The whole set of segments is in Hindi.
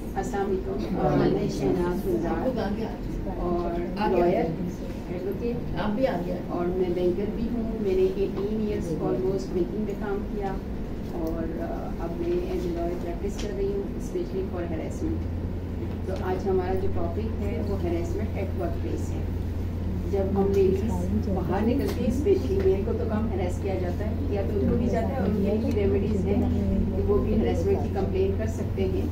अस्सलाम वालेकुम। मैं शहनाज गुलजार और लॉयर एडवोकेट आप भी आ गया और मैं बैंकर भी हूँ। मैंने 18 ईयर्स ऑलमोस्ट बैंकिंग में काम किया और अब मैं एज ए लॉयर प्रैक्टिस कर रही हूँ, स्पेशली फॉर हैरेसमेंट। तो आज हमारा जो टॉपिक है वो हैरेसमेंट एट वर्क प्लेस है। जब हम लेडीज़ बाहर निकलते हैं, स्पेशली मेरे को तो कम हैरेस किया जाता है या तो उनको भी जाता है और उनकी भी रेमेडीज़ हैं कि वो भी हैरेसमेंट की कंप्लेन कर सकते हैं।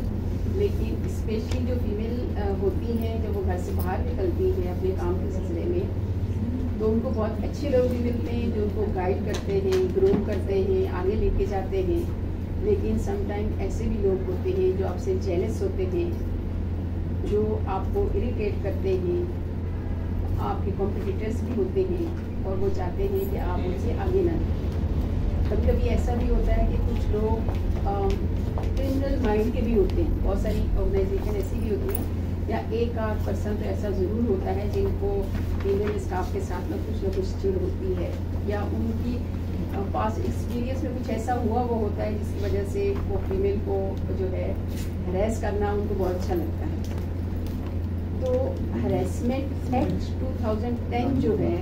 लेकिन स्पेशली जो फीमेल होती हैं, जब वो घर से बाहर निकलती हैं अपने काम के सिलसिले में, तो उनको बहुत अच्छे लोग भी मिलते हैं जो उनको गाइड करते हैं, ग्रूम करते हैं, आगे लेके जाते हैं। लेकिन समटाइम ऐसे भी लोग होते हैं जो आपसे जेलस होते हैं, जो आपको इरिटेट करते हैं, आपके कॉम्पिटिटर्स भी होते हैं और वो चाहते हैं कि आप उनसे आगे ना रहें। कभी कभी ऐसा भी होता है कि कुछ लोग क्रिमिनल माइंड के भी होते हैं। बहुत सारी ऑर्गेनाइजेशन ऐसी भी होती हैं या एक आध पर्सन तो ऐसा ज़रूर होता है जिनको फीमेल स्टाफ के साथ में कुछ ना कुछ चिड़ होती है या उनकी पास एक्सपीरियंस में कुछ ऐसा हुआ वो होता है जिसकी वजह से वो फीमेल को जो है हरेस करना उनको बहुत अच्छा लगता है। तो हैरेसमेंट एक्ट 2010 जो है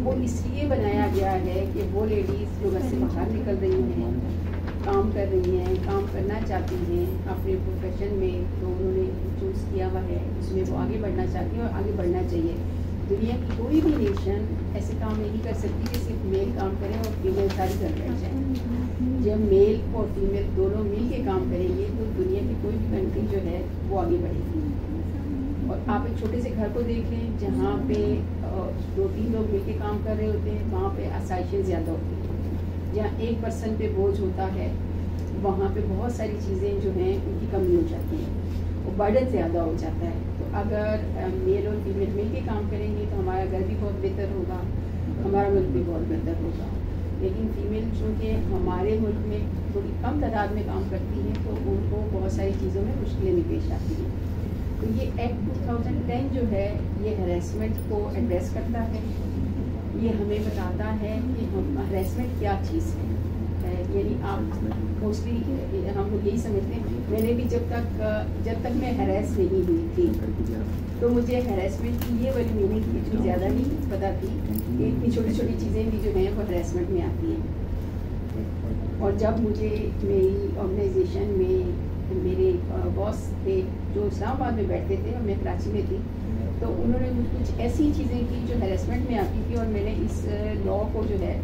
वो इसलिए बनाया गया है कि वो लेडीज़ जो घर से बाहर निकल रही हैं, काम कर रही हैं, काम करना चाहती हैं अपने प्रोफेशन में, तो उन्होंने चूज़ किया हुआ है, उसमें वो आगे बढ़ना चाहती हैं और आगे बढ़ना चाहिए। दुनिया की कोई भी नेशन ऐसे काम नहीं कर सकती कि सिर्फ मेल काम करें और फीमेल सारी घर बैठ जाए। जब मेल और फीमेल दोनों मिल के काम करेंगे तो दुनिया की कोई भी कंट्री जो है वो आगे बढ़ेगी। और आप एक छोटे से घर को देख लें जहाँ पे 2-3 लोग मिलके काम कर रहे होते हैं, वहाँ पे आसाइशें ज़्यादा होती हैं। जहाँ एक पर्सन पे बोझ होता है वहाँ पे बहुत सारी चीज़ें जो हैं उनकी कमी हो जाती है, वो बर्डन ज़्यादा हो जाता है। तो अगर मेल और फीमेल मिल के काम करेंगे तो हमारा घर भी बहुत बेहतर होगा, हमारा मुल्क भी बहुत बेहतर होगा। लेकिन फीमेल चूँकि हमारे मुल्क में थोड़ी कम तादाद में काम करती हैं तो उनको बहुत सारी चीज़ों में मुश्किलें भी पेश आती हैं। तो ये एक्ट 2010 जो है ये हैरेसमेंट को एड्रेस करता है। ये हमें बताता है कि हम हैरेसमेंट क्या चीज़ है। यानी आप मोस्टली हम लोग यही समझते हैं। मैंने भी जब तक मैं हैरेस नहीं हुई थी तो मुझे हैरेसमेंट की ये वाली मीनिंग इतनी ज़्यादा नहीं पता थी कि इतनी छोटी छोटी चीज़ें भी जो हैं वो हैरेसमेंट में आती हैं। और जब मुझे मेरी ऑर्गेनाइजेशन में मेरे बॉस थे जो इस्लामाबाद में बैठते थे और मैं कराची में थी, तो उन्होंने मुझे कुछ ऐसी चीज़ें की जो हैरेसमेंट में आती थी और मैंने इस लॉ को जो है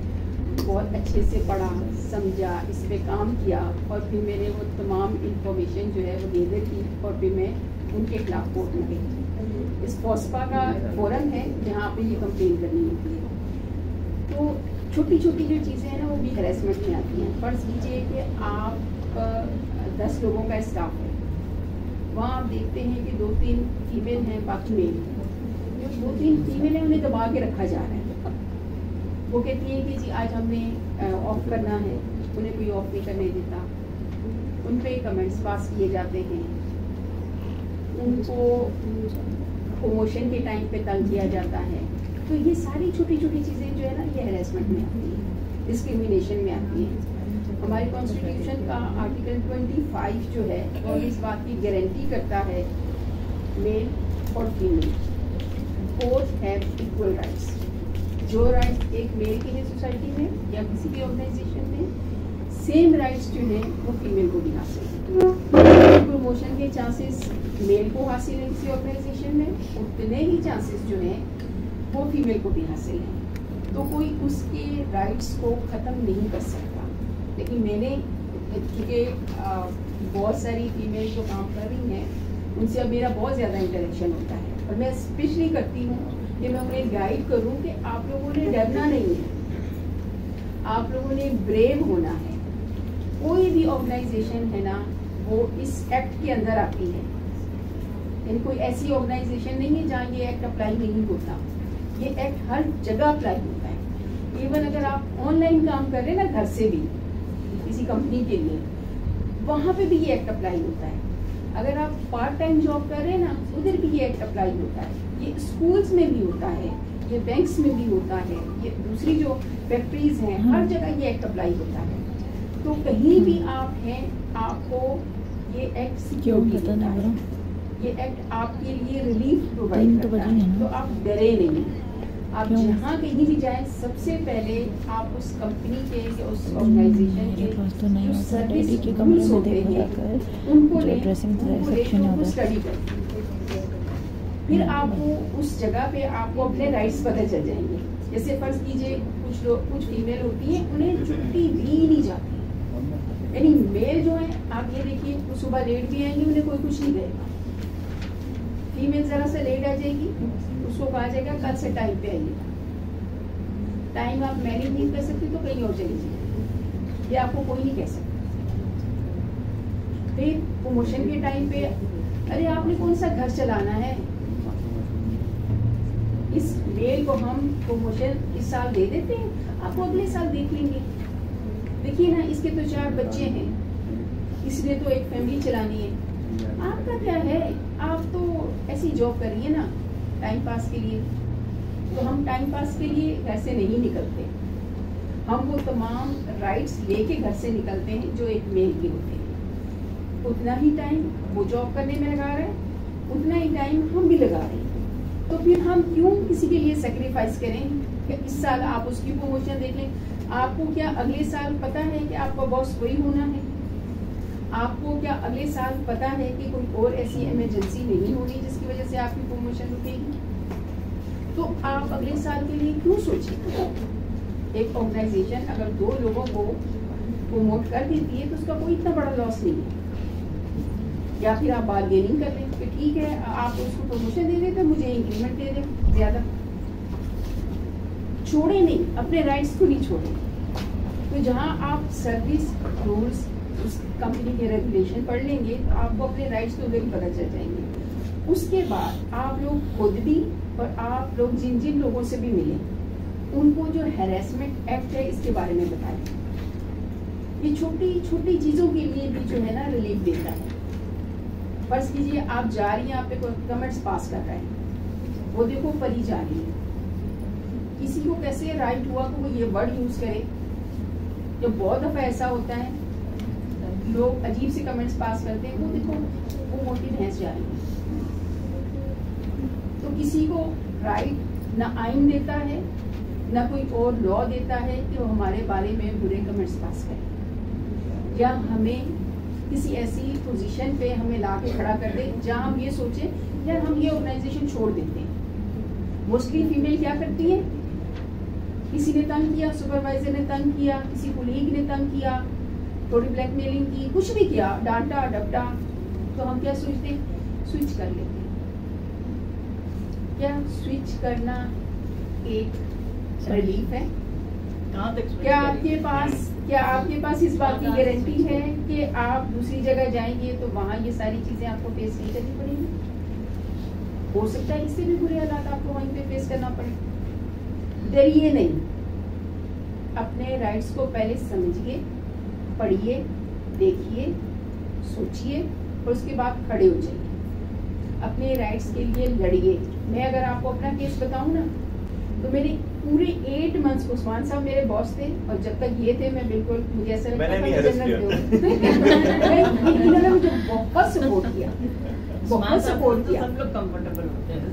बहुत अच्छे से पढ़ा, समझा, इस पे काम किया और फिर मैंने वो तमाम इंफॉर्मेशन जो है वो गैदर की और फिर मैं उनके खिलाफ कोर्ट में गई। इस फॉस्पा का फोरम है जहाँ पे ये कंप्लेन करनी होती है। तो छोटी छोटी जो चीज़ें हैं ना वो भी हैरेसमेंट में आती हैं। फर्ज कीजिए कि आप 10 लोगों का स्टाफ है, वहाँ आप देखते हैं कि 2-3 फीमेल हैं, बाकी मेल। जो 2-3 फीमेल हैं उन्हें दबा के रखा जा रहा है। वो कहती हैं कि जी आज हमने ऑफ करना है, उन्हें कोई ऑफ नहीं करने देता, उन पे कमेंट्स पास किए जाते हैं, उनको प्रमोशन के टाइम पे तंग किया जाता है। तो ये सारी छोटी छोटी चीज़ें जो है ना ये हैरेसमेंट में आती है, डिस्क्रिमिनेशन में आती है। हमारे कॉन्स्टिट्यूशन का आर्टिकल 25 जो है वो इस बात की गारंटी करता है मेल और female both have equal rights. जो राइट्स एक मेल की है सोसाइटी में या किसी भी ऑर्गेनाइजेशन में, सेम राइट्स जो हैं वो फीमेल को भी हासिल हैं। प्रमोशन के चांसेस मेल को हासिल हैं किसी ऑर्गेनाइजेशन में, उतने ही चांसेस जो हैं वो फीमेल को भी हासिल हैं। तो कोई उसके राइट्स को ख़त्म नहीं कर सकता। लेकिन मैंने क्योंकि बहुत सारी फीमेल जो काम कर रही हैं उनसे अब मेरा बहुत ज़्यादा इंटरेक्शन होता है और मैं स्पेशली करती हूँ कि मैं उन्हें गाइड करूँ कि आप लोगों ने डरना नहीं है, आप लोगों ने ब्रेव होना है। कोई भी ऑर्गेनाइजेशन है ना वो इस एक्ट के अंदर आती है। यानी कोई ऐसी ऑर्गेनाइजेशन नहीं है जहाँ ये एक्ट अप्लाई नहीं होता। ये एक्ट हर जगह अप्लाई होता है। इवन अगर आप ऑनलाइन काम कर रहे हैं ना घर से भी किसी कंपनी के लिए, वहाँ पे भी ये एक्ट अप्लाई होता है। अगर आप पार्ट टाइम जॉब कर रहे हैं ना उधर भी ये एक्ट अप्लाई होता है। ये स्कूल्स में भी होता है, ये बैंक्स में भी होता है, ये दूसरी जो फैक्ट्रीज हैं हर जगह ये एक्ट अप्लाई होता है। तो कहीं भी आप हैं आपको ये एक्ट सिक्योरिटी देता है, ये एक्ट आपके लिए रिलीफ प्रोवाइड करता है। तो आप डरे नहीं, आप जहाँ कहीं भी जाएं सबसे पहले आप उस कंपनी के या उस ऑर्गेनाइजेशन के जो सर्विस रूल्स होते हैं उनको लें, उनको स्टडी करें। फिर आपको उस जगह पे आपको अपने राइट्स पता चल जाएंगे। जैसे फर्ज कीजिए कुछ फीमेल होती हैं, उन्हें छुट्टी दी नहीं जाती, यानी मेल जो है आप ये देखिए वो सुबह लेट भी आएंगे, उन्हें कोई कुछ नहीं कहेगा। फीमेल जरा सा लेट आ जाएगी, उसको कहा जाएगा कल से टाइम पे आइए। टाइम आप मैनेज नहीं कर सकती तो कहीं और चली जाइए, ये आपको कोई नहीं कह सकता। फिर प्रमोशन के टाइम पे अरे आपने कौन सा घर चलाना है, इस मेल को हम प्रमोशन इस साल दे देते हैं, आपको अगले साल देख लेंगे। देखिए ना, इसके तो 4 बच्चे हैं, इसलिए तो एक फैमिली चलानी है। आपका क्या है, आप तो ऐसी जॉब करिए ना टाइम पास के लिए। तो हम टाइम पास के लिए घर से नहीं निकलते, हम वो तमाम राइट्स लेके घर से निकलते हैं जो एक मेल के होते हैं। उतना ही टाइम वो जॉब करने में लगा रहे हैं, उतना ही टाइम हम भी लगा रहे हैं। तो फिर हम क्यों किसी के लिए सेक्रीफाइस करें कि इस साल आप उसकी प्रमोशन देख लें। आपको क्या अगले साल पता है कि आपका बॉस वही होना है? आपको क्या अगले साल पता है कि कोई और ऐसी इमरजेंसी नहीं होनी जिसकी वजह से आपकी प्रमोशन रुकेगी? तो आप अगले साल के लिए क्यों सोचिए? एक ऑर्गेनाइजेशन अगर 2 लोगों को प्रमोट कर देती है तो उसका कोई इतना बड़ा लॉस नहीं है। या फिर आप बार्गेनिंग कर लें कि ठीक है आप उसको प्रमोशन दे देते, मुझे इंक्रीमेंट दे दें ज्यादा। छोड़े नहीं, अपने राइट्स को नहीं छोड़े। तो जहां आप सर्विस रूल्स उस कंपनी के रेगुलेशन पढ़ लेंगे तो आपको अपने राइट्स तो भी पता चल जाएंगे। उसके बाद आप लोग खुद भी और आप लोग जिन जिन लोगों से भी मिले उनको जो हैरेसमेंट एक्ट है इसके बारे में बताएं। ये छोटी छोटी चीजों के लिए भी जो है ना रिलीफ देता है। फर्ज कीजिए आप जा रही हैं, आप पे कमेंट्स पास कर रहे हैं, वो देखो परी जा रही है, किसी को कैसे राइट हुआ कि वो ये वर्ड यूज करे? जो बहुत दफा ऐसा होता है लोग अजीब से कमेंट्स पास करते हैं, वो देखो वो मोटी भैंस जा रही है। तो किसी को राइट ना आइन देता है ना कोई और लॉ देता है कि वो हमारे बारे में बुरे कमेंट्स पास करे या हमें किसी ऐसी पोजीशन पे हमें ला के खड़ा कर दे जहां हम ये सोचें यार हम ये ऑर्गेनाइजेशन छोड़ देते हैं। मोस्टली फीमेल क्या करती है, किसी ने तंग किया, सुपरवाइजर ने तंग किया, किसी कोलीग ने तंग किया, थोड़ी ब्लैकमेलिंग की, कुछ भी किया, डांटा डपटा, तो हम क्या सोचते हैं, स्विच कर लेते हैं। क्या स्विच करना एक रिलीफ है? क्या आपके पास इस बात की गारंटी है कि आप दूसरी जगह जाएंगे तो वहां ये सारी चीजें आपको फेस नहीं करनी पड़ेंगी? हो सकता है इससे भी बुरे हालात आपको वहीं पे फेस करना पड़े। डरिए नहीं, अपने राइट्स को पहले समझिए, पढ़िए, देखिए, सोचिए और उसके बाद खड़े हो जाइए, अपने राइट्स के लिए लड़िए। मैं अगर आपको अपना केस बताऊं ना तो मेरे पूरे 8 मंथ्स उस्मान साहब मेरे बॉस थे और जब तक ये थे मैं बिल्कुल मुझे ऐसा लगता था इन्होंने मुझे बहुत सपोर्ट किया, बहुत सपोर्ट किया। सब लोग कंफर्टेबल होते हैं।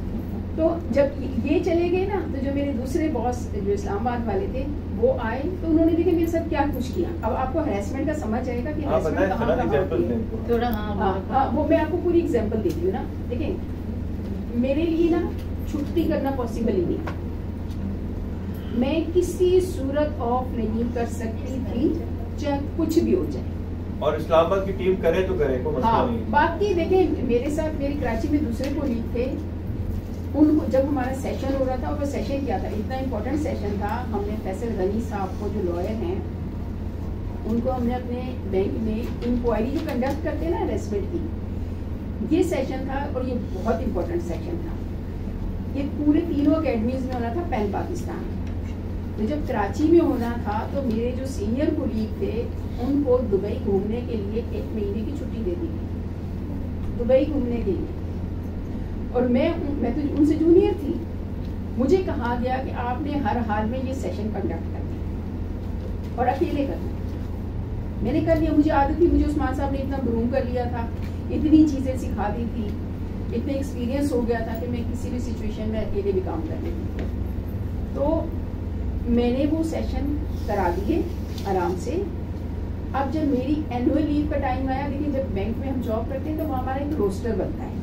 तो जब ये चले गए ना तो जो मेरे दूसरे बॉस जो इस्लामाबाद वाले थे वो आए तो उन्होंने देखा मेरे साथ क्या कुछ किया। अब आपको हैरेसमेंट का समझ आएगा कि हैरेसमेंट कहाँ थोड़ा हाँ वो मैं आपको पूरी एग्जांपल देती हूँ ना। देखिए मेरे लिए ना छुट्टी करना पॉसिबल ही नहीं, मैं किसी सूरत ऑफ नहीं कर सकती थी चाहे कुछ भी हो जाए। और इस्लामाबाद की टीम करे तो करे, कोई मसला नहीं। बाकी देखें मेरे साथ मेरी कराची में दूसरे कोलीग थे, उनको जब हमारा सेशन हो रहा था, वो सेशन क्या था, इतना इम्पोर्टेंट सेशन था, हमने फैसल गनी साहब को जो लॉयर हैं उनको हमने अपने बैंक में इंक्वायरी जो कंडक्ट करते हैं ना हैरेसमेंट की, ये सेशन था और ये बहुत इम्पोर्टेंट सेशन था। ये पूरे तीनों अकेडमीज में होना था पैन पाकिस्तान। तो जब कराची में होना था तो मेरे जो सीनियर कोलीग थे उनको दुबई घूमने के लिए 1 महीने की छुट्टी दे दी गई, दुबई घूमने के लिए। और मैं तो उनसे जूनियर थी, मुझे कहा गया कि आपने हर हाल में ये सेशन कंडक्ट करना और अकेले करना। मैंने कर लिया, मुझे आदत थी, मुझे उस्मान साहब ने इतना ग्रूम कर लिया था, इतनी चीज़ें सिखा दी थी, इतना एक्सपीरियंस हो गया था कि मैं किसी भी सिचुएशन में अकेले भी काम कर लेती। तो मैंने वो सेशन करा दिए आराम से। अब जब मेरी एनुअल लीव का टाइम आया, देखिए जब बैंक में हम जॉब करते हैं तो वहाँ हमारा एक रोस्टर बनता है,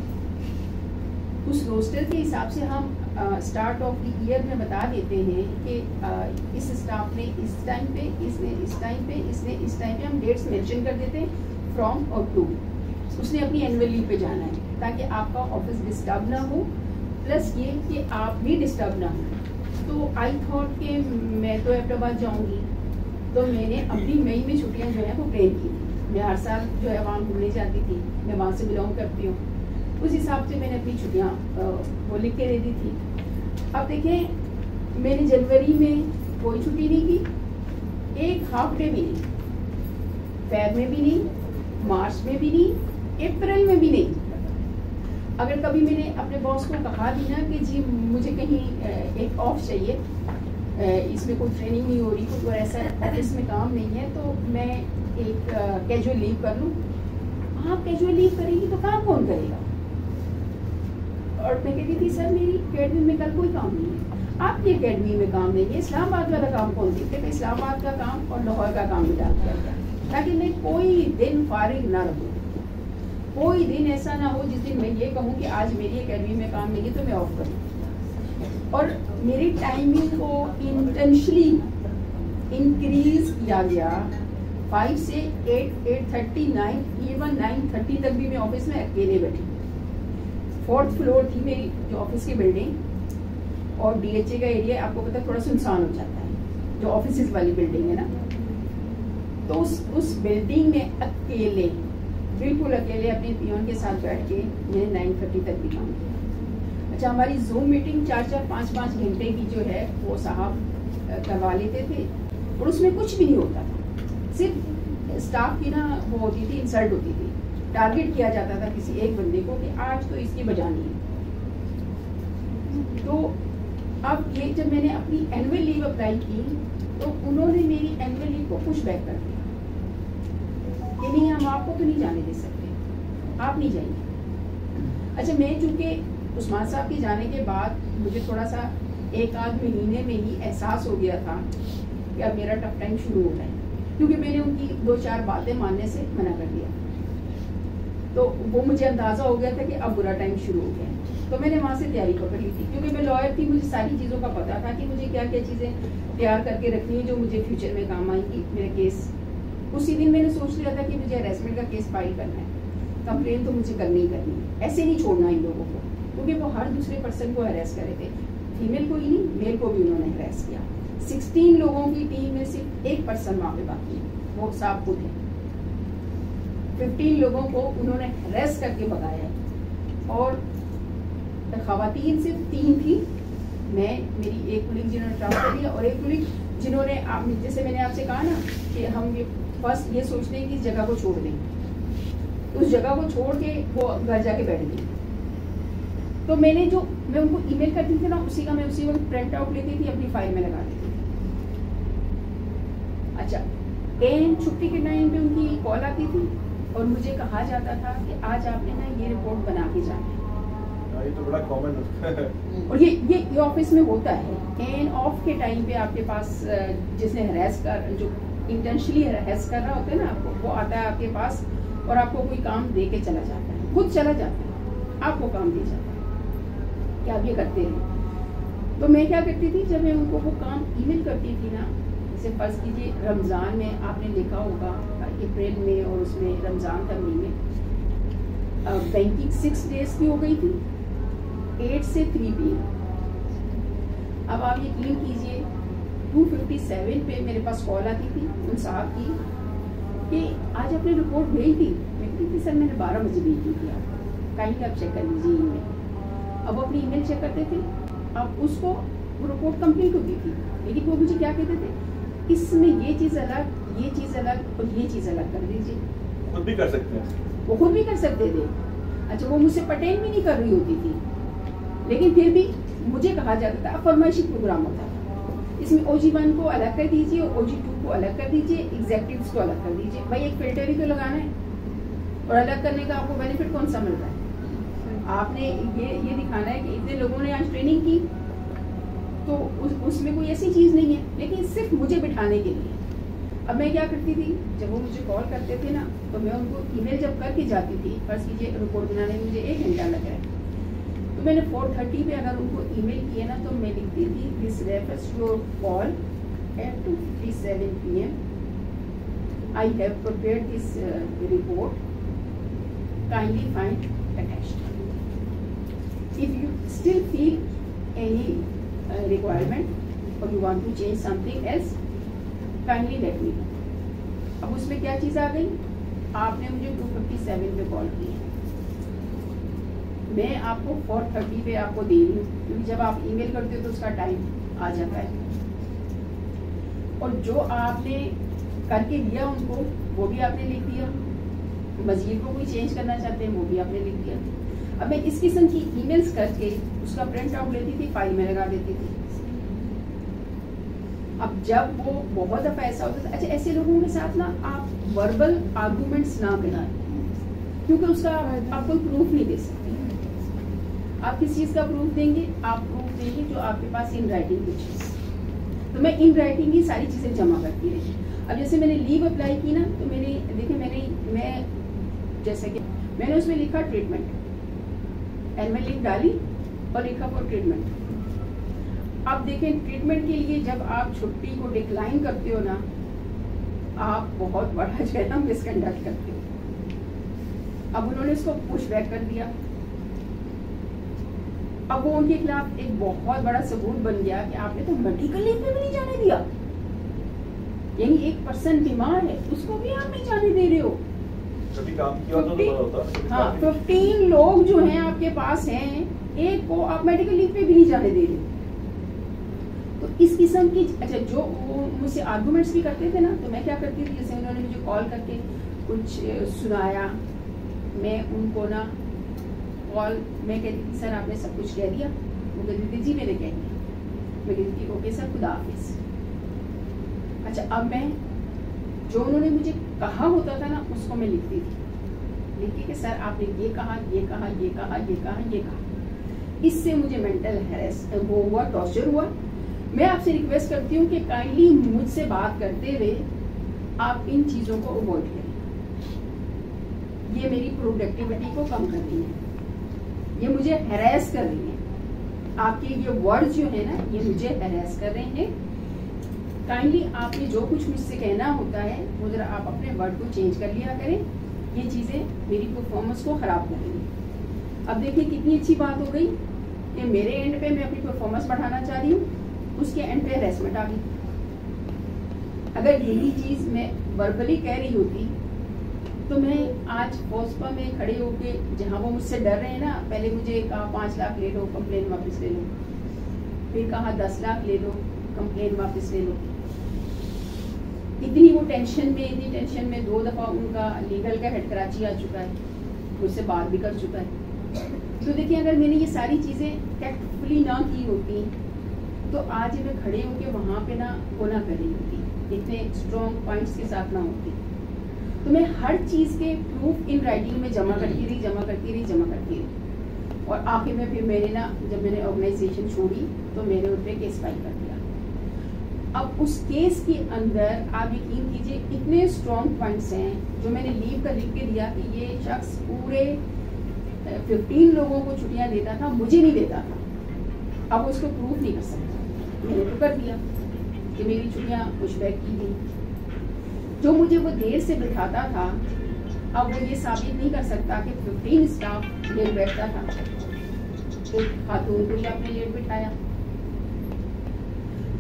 उस रोस्टर के हिसाब से हम स्टार्ट ऑफ द ईयर में बता देते हैं कि इस स्टाफ ने इस टाइम पे, इसने इस टाइम पे, इसने इस टाइम पे, हम डेट्स मेंशन कर देते हैं फ्रॉम और टू। उसने अपनी एनुअल लीव पे जाना है ताकि आपका ऑफिस डिस्टर्ब ना हो, प्लस ये कि आप भी डिस्टर्ब ना हो। तो आई थॉट कि मैं तो अहमदाबाद जाऊंगी, तो मैंने अपनी मई में छुट्टियां जो है वो प्लान की थी। मैं हर साल जो है वहाँ घूमने जाती थी, मैं वहाँ से बिलोंग करती हूँ, उस हिसाब से मैंने अपनी छुट्टियाँ वो लिख के दे दी थी। अब देखें मैंने जनवरी में कोई छुट्टी नहीं की, एक हाफ डे भी नहीं, फेब में भी नहीं, मार्च में भी नहीं, अप्रैल में भी नहीं। अगर कभी मैंने अपने बॉस को कहा भी ना कि जी मुझे कहीं एक ऑफ चाहिए, इसमें कोई ट्रेनिंग नहीं हो रही, कोई ऐसा ऑफिस में काम नहीं है, तो मैं एक कैजुअल लीव कर लूँ। आप कैजुअल लीव करेंगी तो काम कौन करेगा? और मैं कहती थी सर मेरी अकेडमी में कल कोई काम नहीं है, आपकी अकेडमी में काम नहीं है, इस्लामाबाद वाला काम कौन देखते? मैं इस्लामाबाद का काम और लाहौर का काम भी डाल दिया, ताकि मैं कोई दिन फारिग ना रहूँ, कोई दिन ऐसा ना हो जिस दिन मैं ये कहूँ कि आज मेरी अकेडमी में काम नहीं है तो मैं ऑफ करूँ। और मेरी टाइमिंग को इंटेंशनली इंक्रीज किया गया, 5 से 8, 8:30, 9, इवन 9:30 तक भी मैं ऑफिस में अकेले बैठी। 4th फ्लोर थी मेरी जो ऑफिस की बिल्डिंग, और DHA का एरिया आपको पता थोड़ा सुनसान हो जाता है, जो ऑफिस वाली बिल्डिंग है ना, तो उस बिल्डिंग में अकेले, बिल्कुल अकेले अपने पियोन के साथ बैठ के मैंने 9:30 तक भी काम किया। अच्छा, हमारी जूम मीटिंग 4-4, 5-5 घंटे की जो है वो साहब करवा लेते थे, और उसमें कुछ भी नहीं होता था, सिर्फ स्टाफ की ना वो होती थी, इंसल्ट होती थी, टारगेट किया जाता था किसी एक बंदे को कि आज तो इसकी बजानी है। तो अब ये जब मैंने अपनी एनुअल लीव अप्लाई की तो उन्होंने मेरी एनुअल लीव को पुश बैक कर दिया कि नहीं, हम आपको तो नहीं जाने दे सकते, आप नहीं जाएंगे। अच्छा, मैं चूंकि उस्मान साहब के जाने के बाद मुझे थोड़ा सा 1-8 महीने में ही एहसास हो गया था कि अब मेरा टफ टाइम शुरू हो रहा है, क्योंकि मैंने उनकी 2-4 बातें मानने से मना कर दिया। तो वो मुझे अंदाज़ा हो गया था कि अब बुरा टाइम शुरू हो गया। तो मैंने वहाँ से तैयारी पकड़ ली थी, क्योंकि मैं लॉयर थी, मुझे सारी चीज़ों का पता था कि मुझे क्या क्या चीज़ें तैयार करके रखनी है जो मुझे फ्यूचर में काम आएंगी। मेरा केस उसी दिन मैंने सोच लिया था कि मुझे हरेसमेंट का केस फाइल करना है, कंप्लेन तो मुझे करनी ही करनी है, ऐसे नहीं छोड़ना इन लोगों को, क्योंकि वो हर दूसरे पर्सन को हरेस कर रहे थे, फीमेल को ही नहीं मेल को भी उन्होंने हरेस किया। 16 लोगों की टीम में सिर्फ एक पर्सन वहाँ पे बाकी है, वो साहब खुद है। 15 लोगों को उन्होंने हरेस करके भगाया, और खवातीन सिर्फ 3 थी, मैं, मेरी एक कुलीग जिन्होंने ट्रांसफर किया, और एक कुलीग जिन्होंने जैसे मैंने आपसे कहा ना कि हम ये फर्स्ट ये सोचते हैं कि इस जगह को छोड़ दें, तो उस जगह को छोड़ के वो घर जाके बैठ गई। तो मैं उनको ईमेल करती थी ना, उसी का मैं उसी वक्त प्रिंट आउट लेती थी, अपनी फाइल में लगा देती थी। अच्छा, छुट्टी के टाइम पे उनकी कॉल आती थी और मुझे कहा जाता था कि आज आपने ना ये रिपोर्ट बना के जाना है। ये तो बड़ा कॉमन है। और ये ऑफिस में होता है, एंड ऑफ के टाइम पे आपके पास जिसने हरेस कर, जो इंटेंशनली हरेस कर रहा होता है ना आपको, वो आता है आपके पास और आपको कोई काम दे के चला जाता है, खुद चला जाता है, आपको काम दे जाता है कि आप ये करते हैं। तो मैं क्या करती थी, जब मैं उनको वो काम ईमेल करती थी ना, जैसे फर्ज कीजिए रमज़ान में आपने देखा होगा अप्रैल में, और उसमें रमज़ान था मई में, बैंकिंग 6 डेज की हो गई थी, 8 से 3 PM। अब आप यकीन कीजिए 2:57 पे मेरे पास कॉल आती थी उन साहब की कि आज आपने रिपोर्ट भेज दी। मैं कहती थी सर मैंने 12 बजे भेज दी थी, आप कहीं आप चेक कर लीजिए ईमेल। अब वो अपनी ईमेल चेक करते थे, अब उसको वो रिपोर्ट कंप्लीट होती थी, लेकिन वो मुझे क्या कहते थे, इसमें ये चीज़ अलग, ये चीज़ अलग और ये चीज़ अलग कर दीजिए। खुद भी कर सकते हैं, वो खुद भी कर सकते थे। अच्छा, वो मुझसे पर्टेन भी नहीं कर रही होती थी, लेकिन फिर भी मुझे कहा जाता था, अब फरमाइशी प्रोग्राम होता था, इसमें OG1 को अलग कर दीजिए और OG2 को को अलग कर दीजिए, एग्जेक्टिव्स को अलग कर दीजिए। भाई एक फिल्टर ही तो लगाना है, और अलग करने का आपको बेनिफिट कौन सा मिल रहा है? आपने ये दिखाना है कि इतने लोगों ने आज ट्रेनिंग की, तो उसमें कोई ऐसी चीज़ नहीं है, लेकिन सिर्फ मुझे बिठाने के लिए। अब मैं क्या करती थी, जब वो मुझे कॉल करते थे ना, तो मैं उनको ईमेल जब करके जाती थी, फर्स्ट कीजिए रिपोर्ट बनाने में मुझे 1 घंटा लग रहा है, तो मैंने 4:30 पे अगर उनको ईमेल किए ना, तो मैं लिखती थी this refers your call at 2:57 PM. I have prepared this report. Kindly find attached. If you still feel any requirement or you want to change something else, kindly let me know. अब उसमें क्या चीज़ आ गई, आपने मुझे 2:57 पे कॉल की है, मैं आपको 4:30 पे आपको दे रही हूँ, क्योंकि जब आप ईमेल करते हो तो उसका टाइम आ जाता है, और जो आपने करके दिया उनको वो भी आपने लिख दिया, मजीद को कोई चेंज करना चाहते हैं वो भी आपने लिख दिया। अब मैं इस किस्म की ईमेल्स करके उसका प्रिंट आउट लेती थी, फाइल में लगा देती थी। अब जब वो बहुत दफा ऐसा होता था, अच्छा ऐसे लोगों के साथ ना आप वर्बल आर्गूमेंट्स ना करें, क्योंकि उसका आप कोई प्रूफ नहीं दे सकते। आप किस चीज़ का प्रूफ देंगे? आप प्रूफ देंगे जो आपके पास इन राइटिंग कुछ है। तो मैं इन राइटिंग ही सारी चीज़ें जमा करती रही। अब जैसे मैंने लीव अप्लाई की ना, तो मैंने देखिए मैं जैसे कि मैंने उसमें लिखा ट्रीटमेंट, एनुअल लीव डाली और लिखा फॉर ट्रीटमेंट। अब देखें ट्रीटमेंट के लिए जब आप छुट्टी को डिक्लाइन करते हो ना, आप बहुत बड़ा जो है ना मिसकंडक्ट करते हो। अब उन्होंने इसको पुश बैक कर दिया। अब वो उनके खिलाफ एक बहुत बड़ा सबूत बन गया कि आपने तो मेडिकल लीव पे भी नहीं जाने दिया, यानी एक पर्सन बीमार है उसको भी आप नहीं जाने दे रहे हो। कभी काम किया तो होता। हाँ, 15 लोग जो हैं आपके पास हैं, एक को आप मेडिकल लीव पे भी नहीं जाने दे रहे हो। तो इस किस्म की अच्छा जो वो मुझसे आर्गूमेंट्स भी करते थे ना, तो मैं क्या करती थी, जैसे उन्होंने मुझे कॉल करके कुछ सुनाया, मैं उनको ना कॉल मैं कहती थी सर आपने सब कुछ कह दिया, वो कहती थी जी मैंने कह दिया। मैं कहती थी ओके सर खुदा हाफिज। अच्छा अब मैं जो उन्होंने मुझे कहा होता था ना उसको मैं लिखती थी, लिखी कि सर आपने ये कहा ये कहा ये कहा ये कहा ये कहा। इससे मुझे मेंटल हैरेस वो हुआ, टॉर्चर हुआ। मैं आपसे रिक्वेस्ट करती हूँ कि काइंडली मुझसे बात करते हुए आप इन चीज़ों को अवॉइड करें। ये मेरी प्रोडक्टिविटी को कम कर रही है, ये मुझे हैरेस कर रही है। आपके ये वर्ड्स जो है ना ये मुझे हैरेस कर रहे हैं। काइंडली आपने जो कुछ मुझसे कहना होता है वो जरा आप अपने वर्ड को चेंज कर लिया करें, ये चीज़ें मेरी परफॉर्मेंस को ख़राब करेंगी। अब देखिए कितनी अच्छी बात हो गई कि मेरे एंड पे मैं अपनी परफॉर्मेंस बढ़ाना चाह रही हूँ, उसके एंड पे हैरेसमेंट आ गई। अगर यही चीज़ मैं वर्बली कह रही होती तो मैं आज पोस्पा में खड़े होके, जहाँ वो मुझसे डर रहे हैं ना, पहले मुझे कहा 5 लाख ले लो कंप्लेन वापस ले लो, फिर कहा 10 लाख ले लो कंप्लेन वापस ले लो। इतनी वो टेंशन में 2 दफ़ा उनका लीगल का हेड कराची आ चुका है, मुझसे बात भी कर चुका है। तो देखिए अगर मैंने ये सारी चीज़ें टैक्टफुली ना की होती तो आज मैं खड़े होके वहाँ पे ना वो ना कर रही होती, इतने स्ट्रॉन्ग पॉइंट्स के साथ ना होती। तो मैं हर चीज़ के प्रूफ इन राइटिंग में जमा करती रही। और आखिर में फिर मैंने ना जब मैंने ऑर्गेनाइजेशन छोड़ी तो मैंने उन पर केस फाइल कर दिया। अब उस केस के अंदर आप यकीन कीजिए इतने स्ट्रॉन्ग पॉइंट्स हैं जो मैंने लीव का लिख के दिया कि ये शख्स पूरे 15 लोगों को छुट्टियां देता था, मुझे नहीं देता था। अब उसको प्रूफ नहीं कर सकता, मैंने तो कर दिया कि मेरी छुट्टियां पुशबैक की गई। जो मुझे वो देर से बिठाता था, अब वो ये साबित नहीं कर सकता कि 15 स्टाफ लेट बैठता था, एक खातून को ही आपने लेट बिठाया।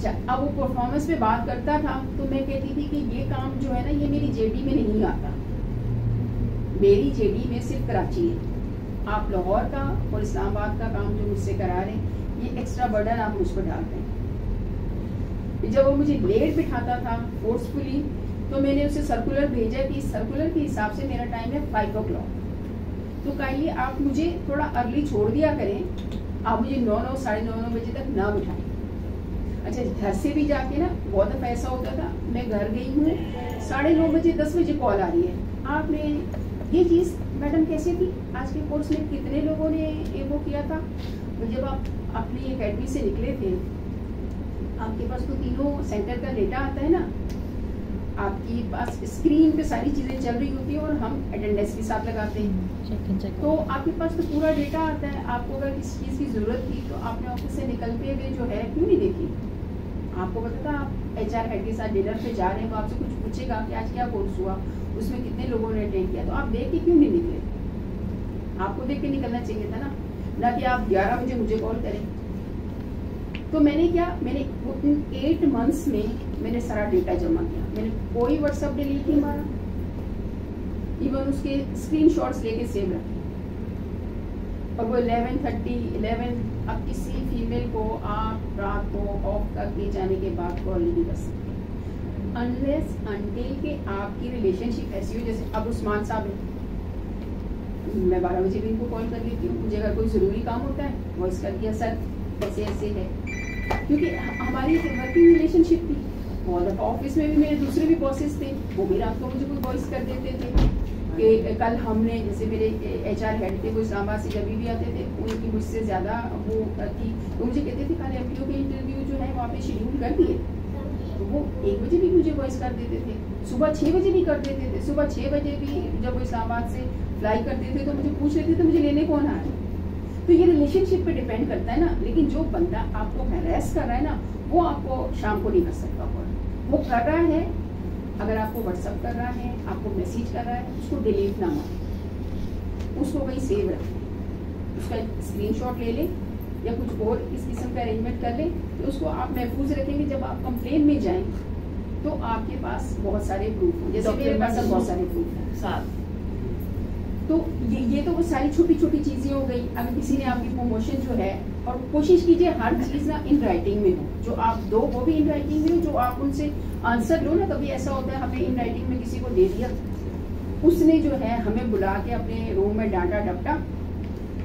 अब वो परफॉर्मेंस पे बात करता था तो मैं कहती थी कि ये काम जो है ना ये मेरी जेडी में नहीं आता, मेरी जेडी में सिर्फ कराची है। आप लाहौर का और इस्लामाबाद का काम जो मुझसे करा रहे हैं ये एक्स्ट्रा बर्डन आप मुझ पर डाल रहे हैं। जब वो मुझे लेट बिठाता था फोर्सफुली तो मैंने उसे सर्कुलर भेजा कि सर्कुलर के हिसाब से मेरा टाइम है 5 o'clock, तो काइंडली आप मुझे थोड़ा अर्ली छोड़ दिया करें, आप मुझे 9 साढ़े 9 बजे तक ना बिठाएं। अच्छा, घर से भी जाके ना बहुत दफ़ा ऐसा होता था, मैं घर गई हूँ 9:30 बजे 10 बजे कॉल आ रही है, आपने ये चीज़ मैडम कैसे थी, आज के कोर्स में कितने लोगों ने वो किया था। तो जब आप अपनी एकेडमी से निकले थे, आपके पास तो तीनों सेंटर का डेटा आता है ना, आपके पास स्क्रीन पे सारी चीज़ें चल रही होती है और हम अटेंडेंस के साथ लगाते हैं, तो आपके पास तो पूरा डेटा आता है। आपको अगर किसी चीज़ की ज़रूरत थी तो आपने ऑफिस से निकलते हुए जो है क्यों नहीं देखी। आपको पता था आप HR हेड के साथ डिनर पे जा रहे हैं, वो आपसे कुछ पूछेगा कि आज क्या कोर्स हुआ, उसमें कितने लोगों ने अटेंड किया, तो आप देख के क्यों नहीं निकले। आपको देख के निकलना चाहिए था ना कि आप 11 बजे मुझे कॉल करें। तो मैंने 8 मंथ्स में मैंने सारा डेटा जमा किया, मैंने कोई व्हाट्सएप डिलीट नहीं मारा, इवन उसके स्क्रीनशॉट्स लेके सेव रखे। और वो 11:30 अब किसी फीमेल को आप रात को ऑफ करके जाने के बाद कॉल नहीं कर सकते अनलेस अनटिल के आपकी रिलेशनशिप ऐसी हो। जैसे अब उस्मान साहब है, मैं 12 बजे भी इनको कॉल कर लेती हूँ, मुझे अगर कोई ज़रूरी काम होता है वॉइस कर दिया, सर ऐसे ऐसे है, क्योंकि हमारी वर्किंग रिलेशनशिप थी। बहुत दफ़ा ऑफिस में भी मेरे दूसरे भी बॉसेस थे, वो भी रात को मुझे कोई वॉइस कर देते थे कि कल हमने, जैसे मेरे HR हेड थे वो इस्लामाबाद से जब भी आते थे, उनकी मुझसे ज़्यादा वो थी, तो मुझे कहते थे कल MPO के इंटरव्यू जो है वो आपने शेड्यूल कर दिए, तो वो 1 बजे भी मुझे वॉइस कर देते थे, सुबह 6 बजे भी कर देते थे। सुबह 6 बजे भी जब वो इस्लामाबाद से फ्लाई करते थे तो मुझे पूछ लेते थे मुझे लेने कौन आ रहा है। तो ये रिलेशनशिप पे डिपेंड करता है ना, लेकिन जो बंदा आपको हैरेस कर रहा है ना, वो आपको शाम को नहीं कर सकता कॉल, वो कर रहा है। अगर आपको व्हाट्सअप कर रहा है, आपको मैसेज कर रहा है, उसको डिलीट ना मारे, उसको कहीं सेव रखें, उसका स्क्रीनशॉट ले लें या कुछ और इस किस्म का अरेंजमेंट कर लें, तो उसको आप महफूज रखेंगे। जब आप कंप्लेन में जाएं तो आपके पास बहुत सारे प्रूफ हैं, जैसे मेरे पास बहुत सारे प्रूफ हैं साथ। तो ये तो वो सारी छोटी छोटी चीज़ें हो गई। अगर किसी ने आपकी प्रमोशन जो है, और कोशिश कीजिए हर चीज़ ना इन राइटिंग में हो, जो आप दो वो भी इन राइटिंग में हो, जो आप उनसे आंसर लो ना। कभी ऐसा होता है हमें इन राइटिंग में किसी को दे दिया, उसने जो है हमें बुला के अपने रूम में डांटा डपटा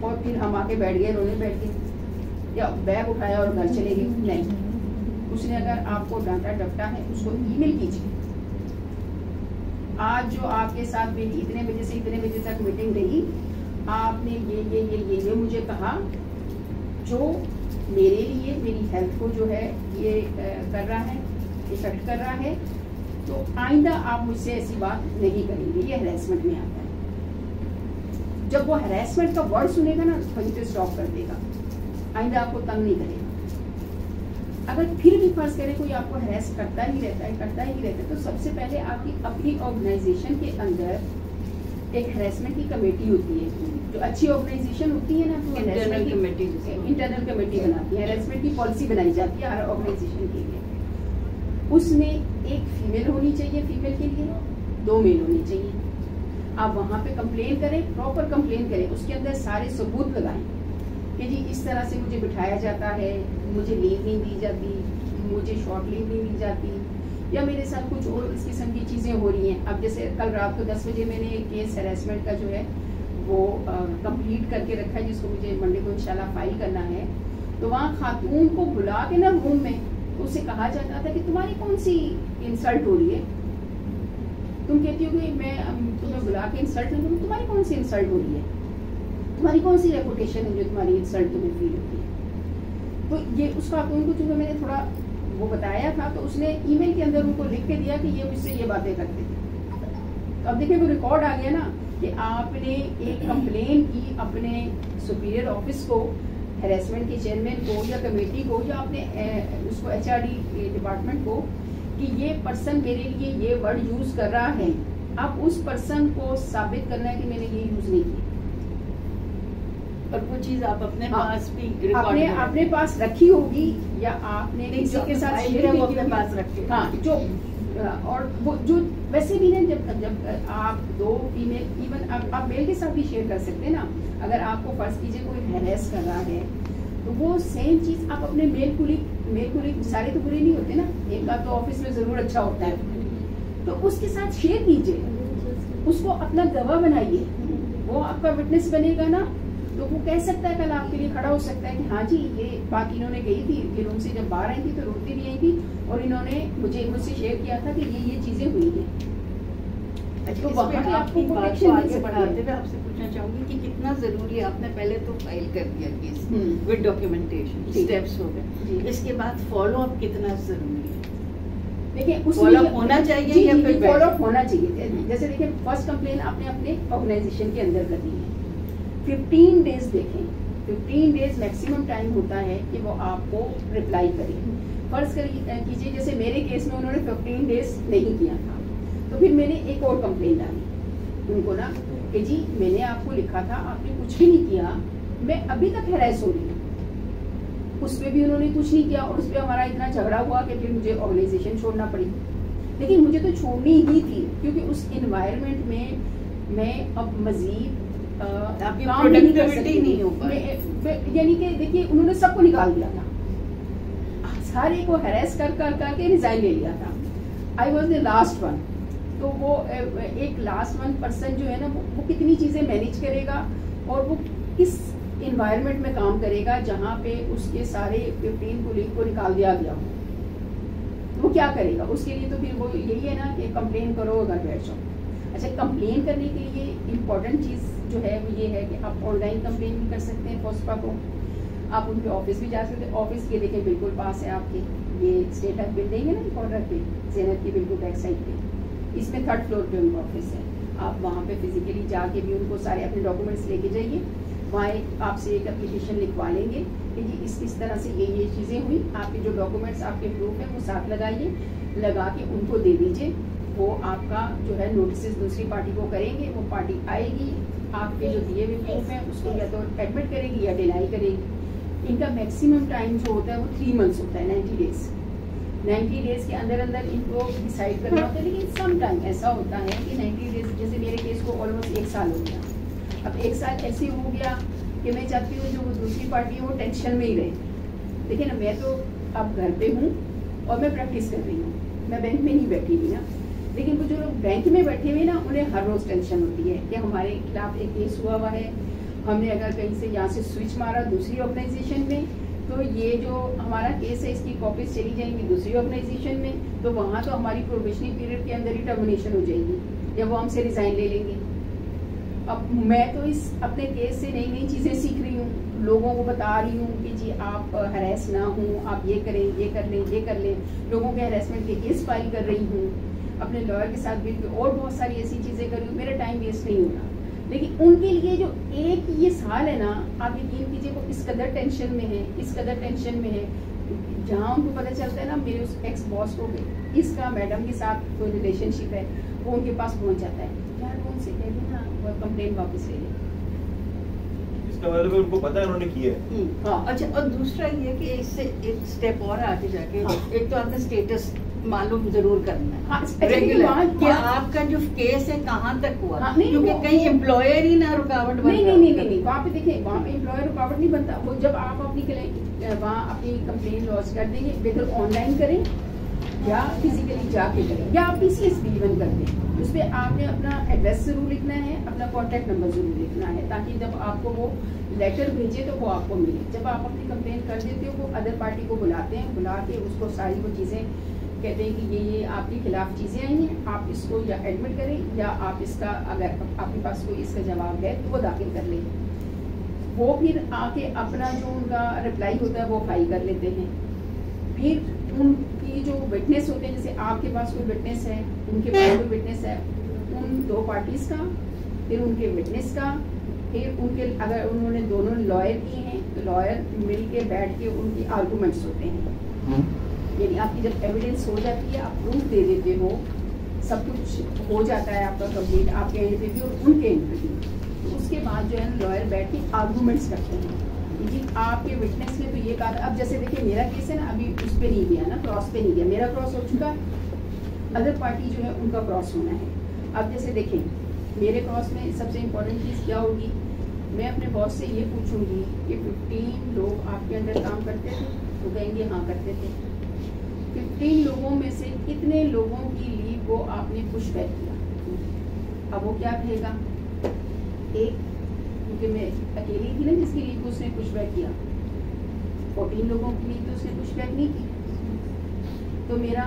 और फिर हम आके बैठ गए, रोने बैठ गए या बैग उठाया और घर चले गए। नहीं, उसने अगर आपको डांटा डपटा है उसको ईमेल कीजिए, आज जो आपके साथ मेरी इतने बजे से इतने बजे तक मीटिंग रही, आपने ये मुझे कहा जो मेरे लिए मेरी हेल्थ को जो है ये कर रहा है, इफेक्ट कर रहा है, तो आइंदा आप मुझसे ऐसी बात नहीं करेंगे। ये हैरेसमेंट में आता है। जब वो हैरेसमेंट का वर्ड सुनेगा ना वहीं पे स्टॉप कर देगा, आइंदा आपको तंग नहीं करेगा। अगर फिर भी फर्ज करें कोई आपको हैरेस करता ही रहता है, तो सबसे पहले आपकी अपनी ऑर्गेनाइजेशन के अंदर एक हैरेसमेंट की कमेटी होती है। जो अच्छी ऑर्गेनाइजेशन होती है ना, तो इंटरनल कमेटी बनाती है, हैरेसमेंट की पॉलिसी बनाई जाती है हर ऑर्गेनाइजेशन के लिए। उसमें एक फीमेल होनी चाहिए, फीमेल के लिए 2 मेल होनी चाहिए। आप वहाँ पे कंप्लेन करें, प्रॉपर कंप्लेन करें, उसके अंदर सारे सबूत लगाएं कि जी इस तरह से मुझे बिठाया जाता है, मुझे लीव नहीं दी जाती, मुझे शॉर्ट लीव नहीं दी जाती, या मेरे साथ कुछ और इस किस्म की चीज़ें हो रही हैं। अब जैसे कल रात को 10 बजे मैंने केस हैरेसमेंट का जो है वो कंप्लीट करके रखा है, जिसको मुझे मंडे को इंशाल्लाह फाइल करना है। तो वहाँ खातून को बुला के ना रूम में, तो उसे कहा जाता था कि तुम्हारी कौन सी इंसल्ट हो रही है। तुम कहती हो कि मैं तुम्हें बुला के इंसल्ट नहीं करूँ, तुम्हारी कौन सी इंसल्ट हो रही है, तुम्हारी कौन सी रेपुटेशन है जो तुम्हारी इंसल्ट तुम्हें फील होती है। तो ये उस खातून को चूँकि मैंने थोड़ा वो बताया था, तो उसने ईमेल के अंदर उनको लिख के दिया कि ये मुझसे ये बातें करते थे। तो अब देखिए वो रिकॉर्ड आ गया ना कि आपने एक कंप्लेन की अपने सुपीरियर ऑफिस को, हैरेसमेंट के चेयरमैन को या कमेटी को, या अपने उसको HRD डिपार्टमेंट को, कि ये पर्सन मेरे लिए ये वर्ड यूज कर रहा है। अब उस पर्सन को साबित करना है कि मैंने ये यूज नहीं किया, और वो चीज आप अपने पास भी अपने पास रखी होगी, या आपने किसी के साथ शेयर वो अपने पास रखे। हाँ, जो और वो जो वैसे भी ना, जब आप 2 फीमेल, इवन आप मेल के साथ भी शेयर कर सकते हैं ना। अगर आपको फर्ज कीजिए कोई हैरेस कर रहा है, तो वो सेम चीज आप अपने मेल कुलीग सारे तो बुरे नहीं होते ना, एक का तो ऑफिस में जरूर अच्छा होता है, तो उसके साथ शेयर कीजिए, उसको अपना गवाह बनाइए, वो आपका विटनेस बनेगा ना। तो वो कह सकता है, कल आपके लिए खड़ा हो सकता है कि हाँ जी ये बात इन्होंने कही थी कि रूम से जब बाहर आई थी तो रोती भी आई थी और इन्होंने मुझसे शेयर किया था कि ये चीजें हुई हैं। अच्छा, तो वहाँ पे आपको बात को प्रोटेक्शन मिल आगे सकती बढ़ाते है। हुए आपसे पूछना चाहूंगी कि कितना जरूरी है, आपने पहले तो फाइल कर दिया केस विद डॉक्यूमेंटेशन, जी। स्टेप्स हो गए, जी। इसके बाद फॉलो अप कितना जरूरी है? देखिए Follow up होना चाहिए या फिर फॉलो अप होना चाहिए। जैसे देखिए फर्स्ट कंप्लेन आपने अपने ऑर्गेनाइजेशन के अंदर कर दी है, 15 डेज देखें, 15 डेज मैक्सिमम टाइम होता है कि वो आपको रिप्लाई करें। फर्ज कीजिए जैसे मेरे केस में उन्होंने 15 डेज नहीं किया था, तो फिर मैंने एक और कंप्लेन डाली उनको ना कि जी मैंने आपको लिखा था, आपने कुछ भी नहीं किया, मैं अभी तक हैरेस हो रही हूँ। उस पर भी उन्होंने कुछ नहीं किया और उस पर हमारा इतना झगड़ा हुआ कि फिर मुझे ऑर्गेनाइजेशन छोड़ना पड़ी। लेकिन मुझे तो छोड़नी ही थी क्योंकि उस इन्वायरमेंट में मैं अब मजीद आपकी काम नहीं कर productivity सकती नहीं हो पाई। यानी कि देखिए उन्होंने सबको निकाल दिया था, सारे को हैरेस कर करके रिजाइन ले लिया था। I was the last one. तो वो एक लास्ट वन पर्सन जो है ना वो कितनी चीजें मैनेज करेगा और वो किस इन्वायरमेंट में काम करेगा जहाँ पे उसके सारे 15 कोलीग को निकाल दिया गया हो, वो क्या करेगा? उसके लिए तो फिर वो यही है ना कि कंप्लेन करो अगर बैठ जाओ। अच्छा, कंप्लेन करने के लिए इम्पोर्टेंट चीज़ जो है वो ये है कि आप ऑनलाइन कंप्लेन भी कर सकते हैं फोस्पा को, आप उनके ऑफिस भी जा सकते हैं। ऑफिस ये देखें बिल्कुल पास है आपके, ये स्टेट ऑफ बिल्डिंग है ना कॉर्नर पे, ज़ेनत की बिल्कुल बैक साइड पे, इसमें 3rd फ्लोर पे उनका ऑफिस है। आप वहाँ पे फिजिकली जाके भी उनको सारे अपने डॉक्यूमेंट्स लेके जाइए, वहाँ आपसे एक एप्लीकेशन लिखवा लेंगे कि जी इस तरह से ये चीज़ें हुई, आपके जो डॉक्यूमेंट्स आपके प्रूफ हैं वो साथ लगाइए, लगा के उनको दे दीजिए। वो आपका जो है नोटिस दूसरी पार्टी को करेंगे, वो पार्टी आएगी, आपके जो दिए हुए प्रूफ हैं उसको या तो एडमिट करेगी या डिनाई करेगी। इनका मैक्सिमम टाइम जो होता है वो 3 मंथ्स होता है, 90 डेज। 90 डेज के अंदर अंदर इनको डिसाइड करना होता है। लेकिन सम टाइम ऐसा होता है कि 90 डेज, जैसे मेरे केस को ऑलमोस्ट 1 साल हो गया। अब 1 साल ऐसे हो गया कि मैं चाहती हूँ जो वो दूसरी पार्टी है वो टेंशन में ही रहे। देखिए ना, मैं तो अब घर पे हूँ और मैं प्रैक्टिस कर रही हूँ, मैं बैंक में नहीं बैठी हुई ना। लेकिन वो जो लोग बैंक में बैठे हुए ना, उन्हें हर रोज़ टेंशन होती है कि हमारे खिलाफ एक केस हुआ हुआ है, हमने अगर कहीं से यहाँ से स्विच मारा दूसरी ऑर्गेनाइजेशन में तो ये जो हमारा केस है इसकी कॉपीज चली जाएंगी दूसरी ऑर्गेनाइजेशन में, तो वहाँ तो हमारी प्रोबेशनरी पीरियड के अंदर ही टर्मिनेशन हो जाएगी या वो हमसे रिजाइन ले लेंगे। अब मैं तो इस अपने केस से नई नई चीज़ें सीख रही हूँ, लोगों को बता रही हूँ कि जी आप हरेस ना हो, आप ये करें, ये कर लें, ये कर लें। लोगों के हरेसमेंट के केस फाइल कर रही हूँ, अपने लॉयर के साथ मिलकर और बहुत सारी ऐसी चीज़ें कर रही हूँ। मेरा टाइम वेस्ट नहीं होना। लेकिन उनके लिए जो एक ये साल है ना, आप यकीन कीजिए वो इस कदर टेंशन में है, इस कदर टेंशन में है, जहाँ उनको पता चलता है ना मेरे उस एक्स बॉस को इसका मैडम के साथ कोई रिलेशनशिप है, वो उनके पास पहुँच जाता है, यार वो उनसे कह देना वो कंप्लेंट वापस ले ले। इसका मतलब उनको पता है उन्होंने किया है। हाँ। अच्छा, और दूसरा ये कि इससे एक स्टेप और आगे जाके, हाँ। एक तो आपने स्टेटस मालूम जरूर करना है। हाँ, रेगुलर कि आपका जो केस है कहाँ तक हुआ। हाँ, नहीं, क्योंकि कहीं एम्प्लॉयर ही ना रुकावट बन नहीं, वहाँ पे देखिए वहाँ पे एम्प्लॉयर रुकावट नहीं बनता। वो जब आप अपनी वहाँ अपनी कंप्लेन लॉन्च कर देंगे, बेहतर ऑनलाइन करें या फिजिकली जाके करें या आप PCS भी इवन कर दें। उस पर आपने अपना एड्रेस जरूर लिखना है, अपना कॉन्टैक्ट नंबर जरूर लिखना है, ताकि जब आपको वो लेटर भेजे तो वो आपको मिले। जब आप अपनी कंप्लेन कर देते हो वो अदर पार्टी को बुलाते हैं, बुला के उसको सारी वो चीज़ें कहते हैं कि ये आपके खिलाफ चीज़ें आई हैं, आप इसको या एडमिट करें या आप इसका अगर आपके पास कोई इसका जवाब है तो वो दाखिल कर लें। वो फिर आके अपना जो उनका रिप्लाई होता है वो फाइल कर लेते हैं। फिर उनकी जो विटनेस होते हैं, जैसे आपके पास कोई विटनेस है, उनके पास कोई विटनेस है, उन 2 पार्टीज का, फिर उनके विटनेस का, फिर उनके अगर उन्होंने दोनों लॉयर किए हैं तो लॉयर मिल के बैठ के उनकी आर्गूमेंट्स होते हैं। यानी आपकी जब एविडेंस हो जाती है, आप प्रूफ दे देते हो, सब कुछ हो जाता है आपका कंप्लीट, आपके एंड पे भी और उनके एंड पे भी, तो उसके बाद जो है लॉयर बैठ के आर्गूमेंट्स करते हैं जी आपके विटनेस ने तो ये कहा था। अब जैसे देखिए मेरा केस है ना, अभी उस पर नहीं गया ना, क्रॉस पे नहीं गया, मेरा क्रॉस हो चुका, अदर पार्टी जो है उनका क्रॉस होना है। अब जैसे देखें मेरे क्रॉस में सबसे इम्पोर्टेंट चीज़ क्या होगी, मैं अपने बॉस से ये पूछूंगी कि 15 लोग आपके अंडर काम करते थे, तो कहेंगे हाँ करते थे। 15 लोगों में से कितने लोगों की लीव को आपने पुश बैक किया? अब वो क्या कहेगा, 1 क्योंकि मैं अकेली थी ना जिसके लिए उसने पुशबैक किया, 14 लोगों के लिए तो उसने पुशबैक नहीं की। तो मेरा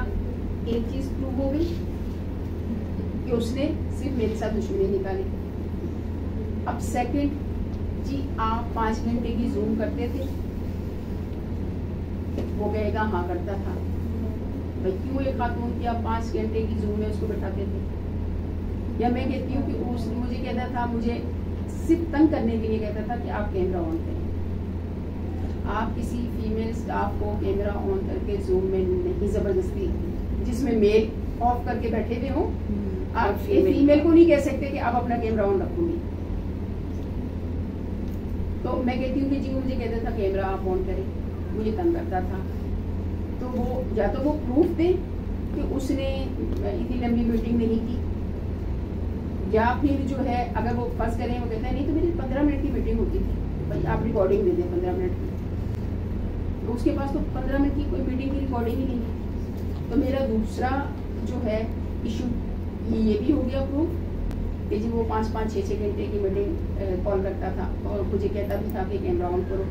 एक चीज़ प्रूव हो गई कि उसने सिर्फ मेरे साथ दुश्मनी निकाली। अब सेकंड जी, आप 5 घंटे की जूम करते थे, वो कहेगा हाँ करता था। भाई क्यों एक खातून की आप 5 घंटे की जूम में उसको बैठाते थे? या मैं कहती हूँ कि उसने मुझे कहता था, मुझे सिर्फ तंग करने के लिए कहता था कि आप कैमरा ऑन करें। आप किसी फीमेल स्टाफ को कैमरा ऑन करके जूम में नहीं जबरदस्ती, जिसमें मेल ऑफ करके बैठे हुए हों, आप फीमेल को नहीं कह सकते कि आप अपना कैमरा ऑन रखोगे। तो मैं कहती हूँ कि जी वो मुझे कहता था कैमरा आप ऑन करें, मुझे तंग करता था। तो वो या तो वो प्रूफ दे कि उसने इतनी लंबी मीटिंग नहीं की, या फिर जो है अगर वो फंस करें, वो कहता है नहीं तो मेरी 15 मिनट की मीटिंग होती थी, भाई आप रिकॉर्डिंग दे दें 15 मिनट की। तो उसके पास तो 15 मिनट की कोई मीटिंग की रिकॉर्डिंग ही नहीं है। तो मेरा दूसरा जो है इशू ये भी हो गया प्रूफ कि जी वो 5-5, 6-6 घंटे की मीटिंग कॉल करता था और मुझे कहता भी था कि कैमरा ऑन करो।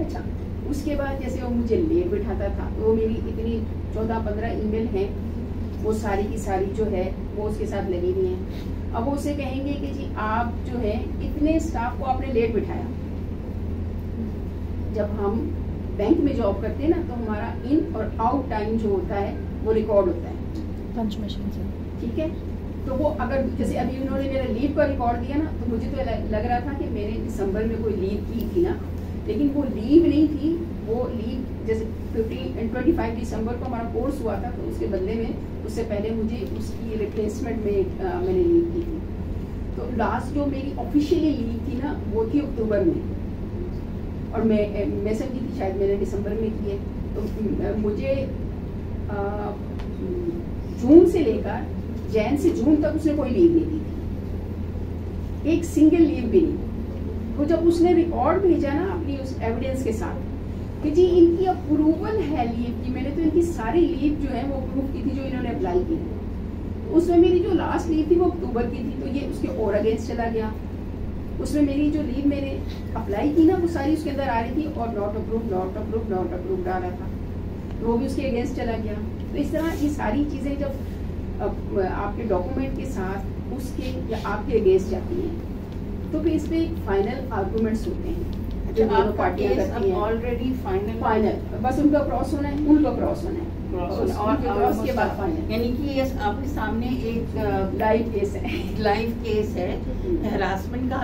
अच्छा, उसके बाद जैसे वो मुझे लेट बिठाता था, तो वो मेरी इतनी 14-15 ईमेल हैं, वो सारी की सारी जो है वो उसके साथ लगी हुई हैं। अब वो उसे कहेंगे कि जी आप जो है इतने स्टाफ को आपने लेट बिठाया। जब हम बैंक में जॉब करते हैं ना, तो हमारा इन और आउट टाइम जो होता है वो रिकॉर्ड होता है पंच मशीन से, ठीक है। तो वो अगर जैसे अभी उन्होंने मेरा लीव का रिकॉर्ड दिया ना, तो मुझे तो लग रहा था कि मैंने दिसंबर में कोई लीव की थी ना, लेकिन वो लीव नहीं थी। वो लीव जैसे 25 दिसंबर को हमारा कोर्स हुआ था, तो उसके बदले में उससे पहले मुझे उसकी रिप्लेसमेंट में मैंने लीव की थी। तो लास्ट जो मेरी ऑफिशियली लीव थी ना, वो थी अक्टूबर में, और मैं समझी थी शायद मैंने दिसंबर में की है। तो मुझे जून से लेकर जैन से जून तक उसने कोई लीव नहीं दी थी, एक सिंगल लीव भी नहीं। तो जब उसने रिकॉर्ड भेजा ना अपनी उस एविडेंस के साथ कि जी इनकी अप्रूवल है लीव की, मैंने तो इनकी सारी लीव जो है वो अप्रूव की थी जो इन्होंने अप्लाई की। तो उसमें मेरी जो लास्ट लीव थी वो अक्टूबर की थी, तो ये उसके और अगेंस्ट चला गया। उसमें मेरी जो लीव मैंने अप्लाई की ना, वो सारी उसके अंदर आ रही थी और not approve not approve not approve आ रहा था, तो वो भी उसके अगेंस्ट चला गया। तो इस तरह ये सारी चीज़ें जब आपके डॉक्यूमेंट के साथ उसके या आपके अगेंस्ट जाती हैं, तो फिर इस पे फाइनल आर्गूमेंट्स होते हैं जो दोनों पार्टियां करती हैं। ऑलरेडी फाइनल बस उनका क्रॉस होना है, उनका क्रॉस होना है, और क्रॉस के बाद फाइनल। यानी कि ये आपके सामने एक लाइव केस है, लाइव केस है हरासमेंट का।